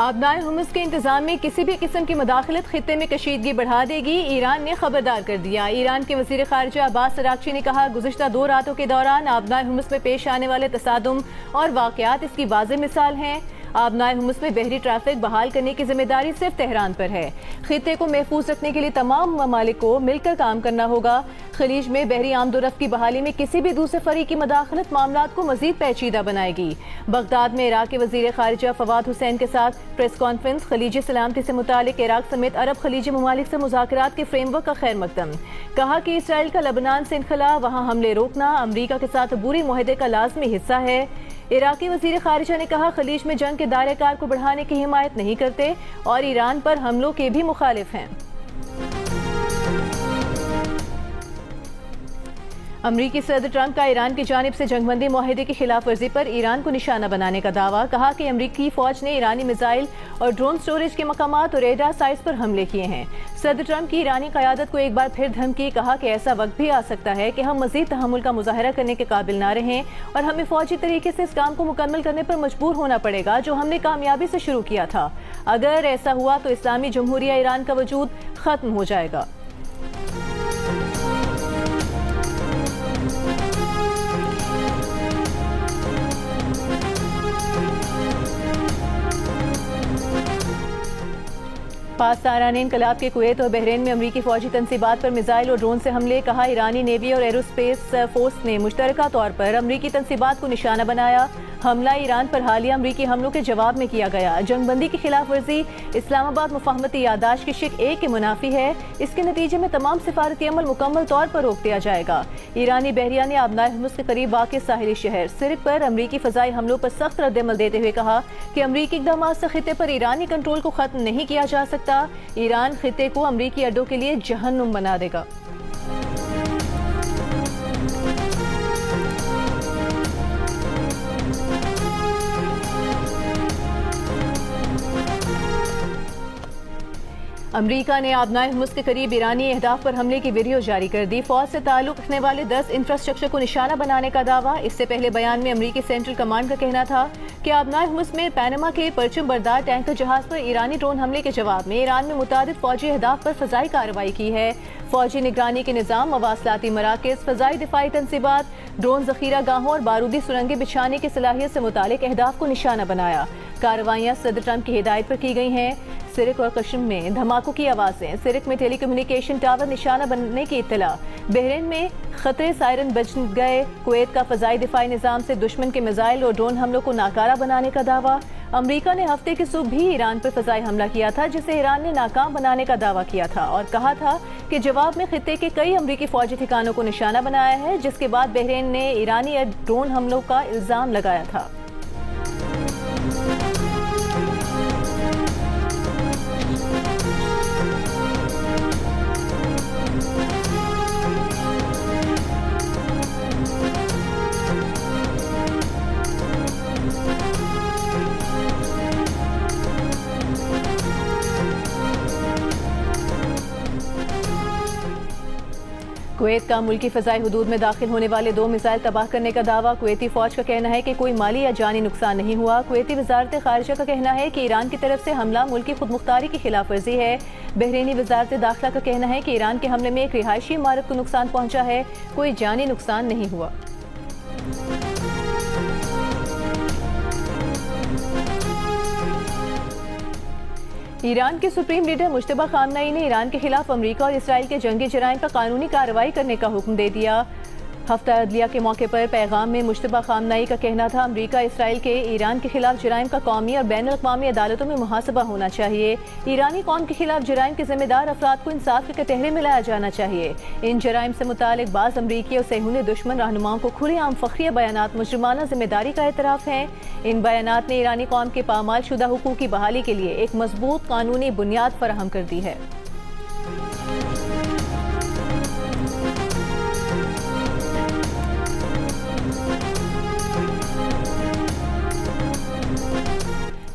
आबनाए humus के इंतजाम में किसी भी किस्म की मुदाखलत खित्ते में कशीदगी बढ़ा देगी, ईरान ने खबरदार कर दिया। ईरान के वज़ीर ख़ारिजा अब्बास अराग़ची ने कहा, गुज़िश्ता 2 रातों के दौरान आबनाए हुमस में पेश आने वाले तसादुम और वाक़यात इसकी वाज़ेह मिसाल हैं। आबनाए हुमस में बहरी ट्रैफिक बहाल करने की जिम्मेदारी सिर्फ तेहरान पर है। खित्ते को महफूज रखने के लिए तमाम ममालिक को मिलकर काम करना होगा। खलीज में बहरी आमदोरफ्त की बहाली में किसी भी दूसरे फरीक की मदाखलत मामलात को मजीद पेचीदा बनाएगी। बगदाद में इराक के वज़ीर ख़ारिजा फवाद हुसैन के साथ प्रेस कॉन्फ्रेंस, खलीजी सलामती से मुतालिक इराक समेत अरब खलीजी ममालिक से मुज़ाकरात के फ्रेमवर्क का खैर मकदम। कहा कि इसराइल का लबनान से इनखला, वहाँ हमले रोकना अमरीका के साथ अबूरी मुआहदे का लाज़मी हिस्सा है। इराकी वज़ीर ख़ारिजा ने कहा, खलीज में जंग के दायरे कार को बढ़ाने की हिमायत नहीं करते और ईरान पर हमलों के भी मुखालिफ हैं। अमरीकी सदर ट्रंप का ईरान की जानिब से जंगबंदी मुआहदे की खिलाफ वर्जी पर ईरान को निशाना बनाने का दावा। कहा कि अमरीकी फौज ने ईरानी मिसाइल और ड्रोन स्टोरेज के मकामात और रेडार साइट्स पर हमले किए हैं। सदर ट्रंप की ईरानी क़यादत को एक बार फिर धमकी। कहा कि ऐसा वक्त भी आ सकता है कि हम मजीद तहम्मुल का मुजाहरा करने के काबिल ना रहें और हमें फौजी तरीके से इस काम को मुकम्मल करने पर मजबूर होना पड़ेगा जो हमने कामयाबी से शुरू किया था। अगर ऐसा हुआ तो इस्लामी जमहूरिया ईरान का वजूद खत्म हो जाएगा। पाक साराने इनकलाब के कुवैत और बहरीन में अमरीकी फौजी तनसीबात पर मिसाइल और ड्रोन से हमले। कहा, ईरानी नेवी और एरोस्पेस फोर्स ने मुश्तरका तौर पर अमरीकी तनसीबात को निशाना बनाया। हमला ईरान पर हालिया अमरीकी हमलों के जवाब में किया गया। जंगबंदी की खिलाफ वर्जी इस्लामाबाद मुफाहमती यादाश्त की शिक 1 के मुनाफी है। इसके नतीजे में तमाम सिफारती अमल मुकम्मल तौर पर रोक दिया जाएगा। ईरानी बहरिया ने आबनाए हुमस के करीब वाक़ साहिली शहर सिरक पर अमरीकी फ़ज़ाई हमलों पर सख्त रद्दअमल देते हुए कहा कि अमरीकी इक़दामात से खित्ते पर ईरानी कंट्रोल को खत्म नहीं किया जा सकता। ईरान खित्ते को अमरीकी अड्डों के लिए जहन्नुम बना देगा। अमरीका ने आबनाए हुमस के करीब ईरानी अहदाफ पर हमले की वीडियो जारी कर दी। फौज से ताल्लुक रखने वाले 10 इंफ्रास्ट्रक्चर को निशाना बनाने का दावा। इससे पहले बयान में अमरीकी सेंट्रल कमांड का कहना था कि आबनाए हुमस में पैनामा के परचम बरदार टैंकर जहाज पर ईरानी ड्रोन हमले के जवाब में ईरान में मुतादिद फौजी अहदाफ पर फजाई कार्रवाई की है। फौजी निगरानी के निज़ाम, मवासलाती मराकज़, फजाई दिफाई तनसीबात, ड्रोन जखीरा गाहों और बारूदी सुरंगें बिछाने की सलाहियत से मुतालिक अहदाफ को निशाना बनाया। कार्रवाइयाँ सदर ट्रंप की हिदायत पर की गई हैं। सिरक और कश्म में धमाकों की आवाज़ें। सिरक में टेलीकम्युनिकेशन टावर निशाना बनने की इत्तला। बहरीन में खतरे सायरन बज गए। कुवैत का फजाई दिफाई निज़ाम से दुश्मन के मिसाइल और ड्रोन हमलों को नाकारा बनाने का दावा। अमरीका ने हफ्ते की सुबह भी ईरान पर फजाई हमला किया था जिसे ईरान ने नाकाम बनाने का दावा किया था और कहा था कि जवाब में खित्ते के कई अमरीकी फौजी ठिकानों को निशाना बनाया है, जिसके बाद बहरीन ने ईरानी ड्रोन हमलों का इल्जाम लगाया था। कुवैत का मुल्की फ़ज़ाई हुदूद में दाखिल होने वाले 2 मिसाइल तबाह करने का दावा। कुवैती फ़ौज का कहना है कि कोई माली या जानी नुकसान नहीं हुआ। कुवैती वज़ारत ख़ारिजा का कहना है कि ईरान की तरफ से हमला मुल्की खुद मुख्तारी की खिलाफ वर्जी है। बहरीनी वज़ारत दाखिला का कहना है कि ईरान के हमले में एक रिहायशी इमारत को नुकसान पहुंचा है, कोई जानी नुकसान नहीं हुआ। ईरान के सुप्रीम लीडर मुश्तबा खामनई ने ईरान के खिलाफ अमरीका और इसराइल के जंगी जराइम पर कानूनी कार्रवाई करने का हुक्म दे दिया। हफ्ता अदलिया के मौके पर पैगाम में मुश्तबा खामनई का कहना था, अमरीका इसराइल के ईरान के खिलाफ जराइम का कौमी और बैनुल अक़वामी अदालतों में मुहासबा होना चाहिए। ईरानी कौम के खिलाफ जराइम के जिम्मेदार अफराद को इंसाफ के कटहरे में लाया जाना चाहिए। इन जराइम से मुतालिक बाज़ अमरीकी और सहूनी दुश्मन रहनुमाओं को खुलेआम फ़ख्रिया बयानात मुजरिमाना जिम्मेदारी का एतराफ़ हैं। इन बयानात ने ईरानी कौम के पामाल शुदा हुकूक की बहाली के लिए एक मजबूत कानूनी बुनियाद फराहम कर दी है।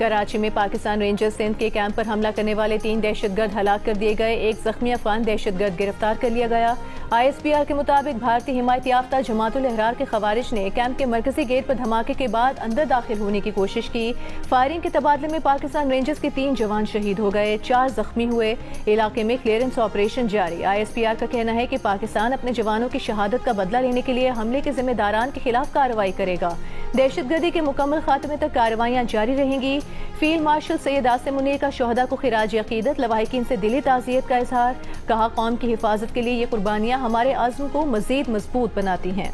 कराची में पाकिस्तान रेंजर्स सिंध के कैंप पर हमला करने वाले 3 दहशतगर्द हलाक कर दिए गए। एक जख्मी अफगान दहशतगर्द गिरफ्तार कर लिया गया। ISPR के मुताबिक भारतीय हिमायत याफ्ता जमातुल अहरार के खवारिज ने कैंप के मरकजी गेट पर धमाके के बाद अंदर दाखिल होने की कोशिश की। फायरिंग के तबादले में पाकिस्तान रेंजर्स के 3 जवान शहीद हो गए, 4 जख्मी हुए। इलाके में क्लियरेंस ऑपरेशन जारी। ISPR का कहना है कि पाकिस्तान अपने जवानों की शहादत का बदला लेने के लिए हमले के जिम्मेदारान के खिलाफ कार्रवाई करेगा। दहशतगर्दी के मुकम्मल खात्मे तक कार्रवाइयां जारी रहेंगी। फील्ड मार्शल सैयद आसिम मुनीर का शोहदा को खिराज अकीदत, लवाहिकीन से दिली ताज़ियत का इजहार। कहा, कौम की हिफाजत के लिए ये कुर्बानियां हमारे आज़म को मजीद मजबूत बनाती हैं।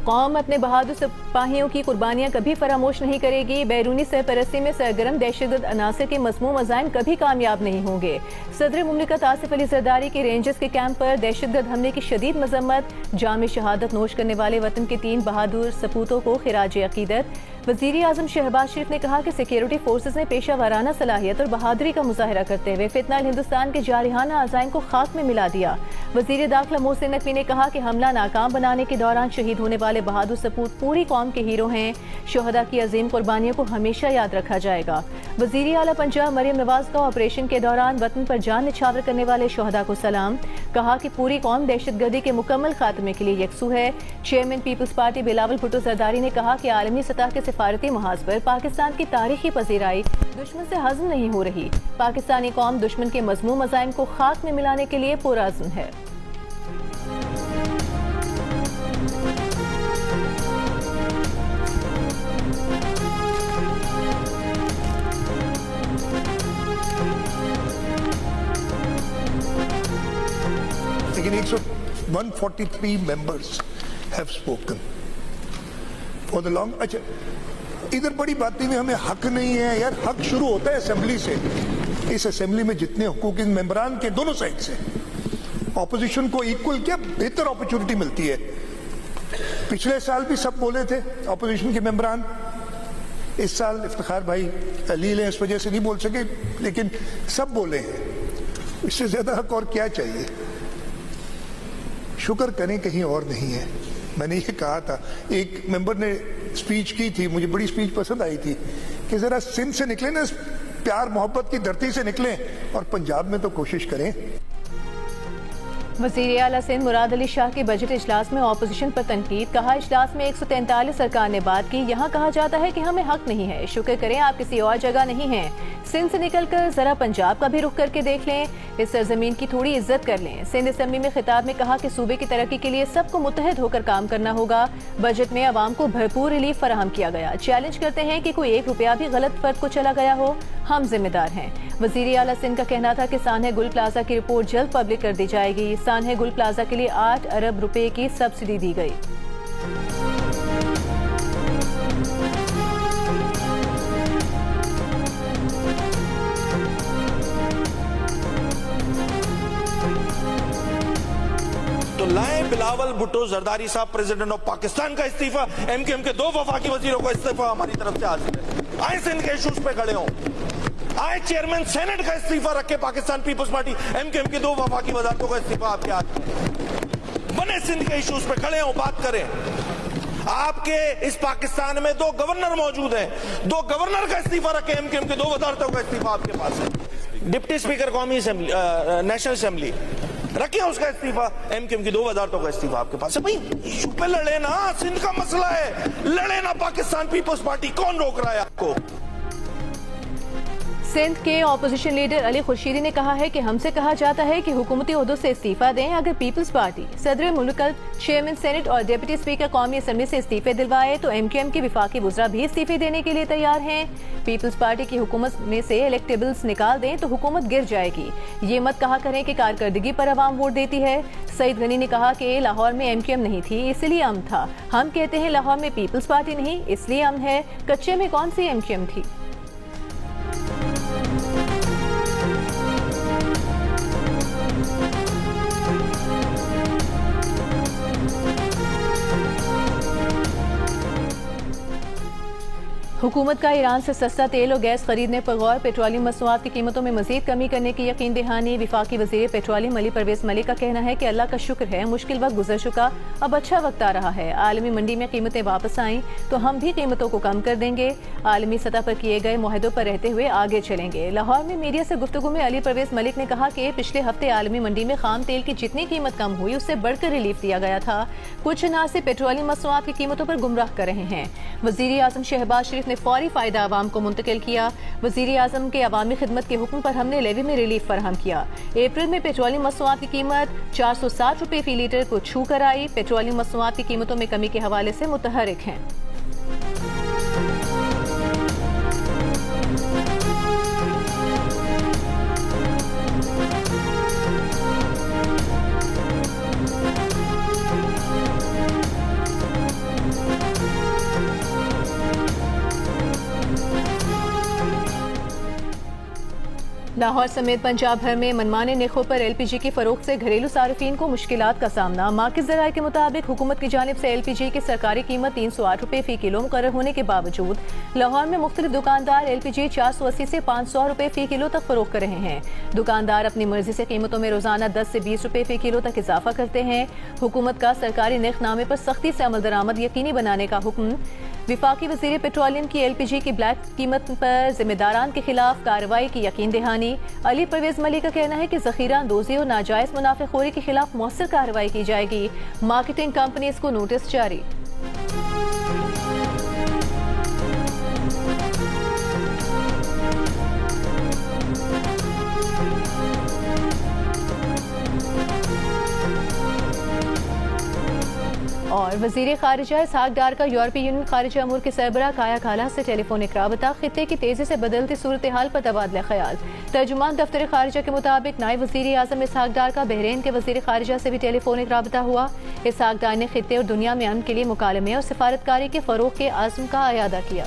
कौम अपने बहादुर सिपाहियों की कुर्बानियां कभी फरामोश नहीं करेगी। बैरूनी सरपरस्ती में सरगर्म दहशतगर्द अनासर के मज़मूम अज़ाइम कभी कामयाब नहीं होंगे। सदर मुमलिकत आसिफ अली जरदारी के रेंजर्स के कैंप पर दहशतगर्द हमले की शदीद मजम्मत। जाम शहादत नोश करने वाले वतन के 3 बहादुर सपूतों को खिराज अकीदत। वज़ीर आज़म शहबाज शरीफ ने कहा कि सिक्योरिटी फोर्सेज ने पेशा वाराना सलाहियत और बहादुरी का मुजाहरा करते हुए फितनाल हिंदुस्तान के जारिहाना अज़ाइम को खाक में मिला दिया। वज़ीर दाखिला मोहसिन नकवी ने कहा कि हमला नाकाम बनाने के दौरान शहीद होने वाले बहादुर सपूत पूरी कौम के हीरो हैं। शोहदा की अजीम कुर्बानियों को हमेशा याद रखा जाएगा। वज़ीर आला पंजाब मरियम नवाज का ऑपरेशन के दौरान वतन पर जान निछावर करने वाले शोहदा को सलाम। कहा कि पूरी कौम दहशतगर्दी के मुकम्मल खात्मे के लिए यकसू है। Chairman people's party Bilawal Bhutto Zardari ने कहा कि आलमी सतह के सिफारती महाज पर पाकिस्तान की तारीखी पजीराई दुश्मन से हजम नहीं हो रही। पाकिस्तानी कौम दुश्मन के मजमूम अज़ाइम को खाक में मिलाने के लिए पुरअज़्म है। लेकिन 143 members have spoken for the long। अच्छा, इधर बड़ी बातें में हमें हक नहीं है यार। हक शुरू होता है असेंबली से। इस असेंबली में जितने हुकूक इन मेंबरान के दोनों साइड से ऑपोजिशन को इक्वल क्या बेहतर अपॉर्चुनिटी मिलती है। पिछले साल भी सब बोले थे ऑपोजिशन के मेंबरान। इस साल इफ्तिखार भाई अलील है, इस वजह से नहीं बोल सके, लेकिन सब बोले हैं। इससे ज्यादा हक और क्या चाहिए। शुक्र करें कहीं और नहीं है। मैंने ये कहा था, एक मेंबर ने स्पीच की थी, मुझे बड़ी स्पीच पसंद आई थी कि जरा सिंध से निकले ना, प्यार मोहब्बत की धरती से निकलें और पंजाब में तो कोशिश करें। वज़ीर आला सिंध मुराद अली शाह के बजट इजलास में ऑपोजिशन पर तनकीद। कहा, इजलास में 143 सरकार ने बात की। यहाँ कहा जाता है कि हमें हक नहीं है। शुक्र करें आप किसी और जगह नहीं हैं। सिंध से निकलकर जरा पंजाब का भी रुख करके देख लें। इस सरजमीन की थोड़ी इज्जत कर लें। सिंध असेंबली में खिताब में कहा कि सूबे की तरक्की के लिए सबको मुत्तहद होकर काम करना होगा। बजट में अवाम को भरपूर रिलीफ फराहम किया गया। चैलेंज करते हैं कि कोई 1 रुपया भी गलत फर्द को चला गया हो, हम जिम्मेदार हैं। वज़ीर आला सिंध का कहना था कि सान्हे गुल प्लाजा की रिपोर्ट जल्द पब्लिक कर दी जाएगी। सान्हे गुल प्लाजा के लिए 8 अरब रुपए की सब्सिडी दी गई। तो लाएं बिलावल भुट्टो जरदारी साहब प्रेसिडेंट ऑफ पाकिस्तान का इस्तीफा। एमकेएम के 2 वफाकी वजीरों का इस्तीफा हमारी तरफ से हाजिर है। आए सिंध के इशूज पे खड़े हों। आए चेयरमैन सेनेट का इस्तीफा रखे पाकिस्तान पीपल्स पार्टी। एमकेएम की 2 वफाकी वजारतों का इस्तीफा आपके हाथ में। बने सिंध के इशूज पे खड़े हों, बात करें। आपके इस पाकिस्तान में 2 गवर्नर मौजूद हैं। 2 गवर्नर का इस्तीफा रखे। एमकेएम के 2 वजारतों का इस्तीफा आपके पास है। डिप्टी स्पीकर कौमी असेंबली, नेशनल असेंबली रखिए उसका इस्तीफा। एमकेएम की 2 वजारतों का इस्तीफा आपके पास है। भाई इशू पे लड़े ना, सिंध का मसला है, लड़े ना पाकिस्तान पीपल्स पार्टी। कौन रोक रहा है आपको। सिंध के ऑपोजिशन लीडर अली खुर्शीदी ने कहा है कि हमसे कहा जाता है कि हुकूमती ओहदों से इस्तीफा दें। अगर पीपल्स पार्टी सदर मुल्क, चेयरमैन सेनेट और डिप्टी स्पीकर कौमी असेंबली से इस्तीफे दिलवाए तो एमकेएम के विफाकी वुज़रा भी इस्तीफे देने के लिए तैयार हैं। पीपल्स पार्टी की हुकूमत में से इलेक्टेबल्स निकाल दें तो हुकूमत गिर जाएगी। ये मत कहा करें कि कारकर्दगी पर अवाम वोट देती है। सईद गनी ने कहा कि लाहौर में एमकेएम नहीं थी इसलिए अमन था। हम कहते हैं लाहौर में पीपल्स पार्टी नहीं इसलिए अमन है। कच्चे में कौन सी एमकेएम थी। हुकूमत का ईरान से सस्ता तेल और गैस खरीदने पर गौर। पेट्रोलियम मसनूआत की कीमतों में मजीद कमी करने की यकीन दहानी। वफाकी वजीर पेट्रोलियम अली परवेज मलिक का कहना है कि अल्लाह का शुक्र है, मुश्किल वक्त गुजर चुका, अब अच्छा वक्त आ रहा है। आलमी मंडी में कीमतें वापस आईं तो हम भी कीमतों को कम कर देंगे। आलमी सतह पर किए गए मुआहदों पर रहते हुए आगे चलेंगे। लाहौर में मीडिया से गुफ्तगू में अली परवेज मलिक ने कहा कि पिछले हफ्ते आलमी मंडी में खाम तेल की जितनी कीमत कम हुई उससे बढ़कर रिलीफ दिया गया था। कुछ नासिर पेट्रोलियम मसनूआत की कीमतों पर गुमराह कर रहे हैं। वजीर आजम शहबाज शरीफ ने फौरी फायदा आवाम को मुंतकिल किया। वजीर आजम के अवामी खिदमत के हुक्म पर हमने लेवी में रिलीफ फराहम किया। अप्रैल में पेट्रोलियम मसनूआत की कीमत 460 रुपए फी लीटर को छू कर आई। पेट्रोलियम मसनूआत की कीमतों में कमी के हवाले से मुतहरिक हैं। लाहौर समेत पंजाब भर में मनमाने नरखों पर LPG की फरोख्त से घरेलू सार्फिन को मुश्किलात का सामना। मार्केट ज़राए के मुताबिक हुकूमत की जानिब से LPG की सरकारी कीमत 308 रुपए फी किलो मुकर्रर होने के बावजूद लाहौर में मुख्तलिफ दुकानदार LPG 480 से 500 रुपए फी किलो तक फरोख्त कर रहे हैं। दुकानदार अपनी मर्जी से कीमतों में रोजाना 10 से 20 रुपए फी किलो तक इजाफा करते हैं। हुकूमत का सरकारी नरखनामे पर सख्ती से अमल दरामद यकीनी बनाने का हुक्म। विफाकी वजीर पेट्रोलियम की LPG की ब्लैक कीमत पर जिम्मेदारान के खिलाफ कार्रवाई की यकीन दहानी। अली परवेज मलिक का कहना है कि जखीरा अंदोजी और नाजायज मुनाफेखोरी के खिलाफ मौसर कार्रवाई की जाएगी। मार्केटिंग कंपनीज को नोटिस जारी। और वजीर खारिजा इसहाक डार का यूरोपीय यूनियन खारिजा अमूर के सरबराह काया काला से टेलीफोनिक राबता। खित्ते की तेजी से बदलती सूरत हाल पर तबादला ख्याल। तर्जुमान दफ्तर खारिजा के मुताबिक नायब वजीर आजम इसहाक डार का बहरीन के वजीर खारिजा से भी टेलीफोनिक राबता हुआ। इसहाक डार ने खित्ते और दुनिया में अमन के लिए मुकालमे और सिफारतकारी के फरोग के आज़म का अयादा किया।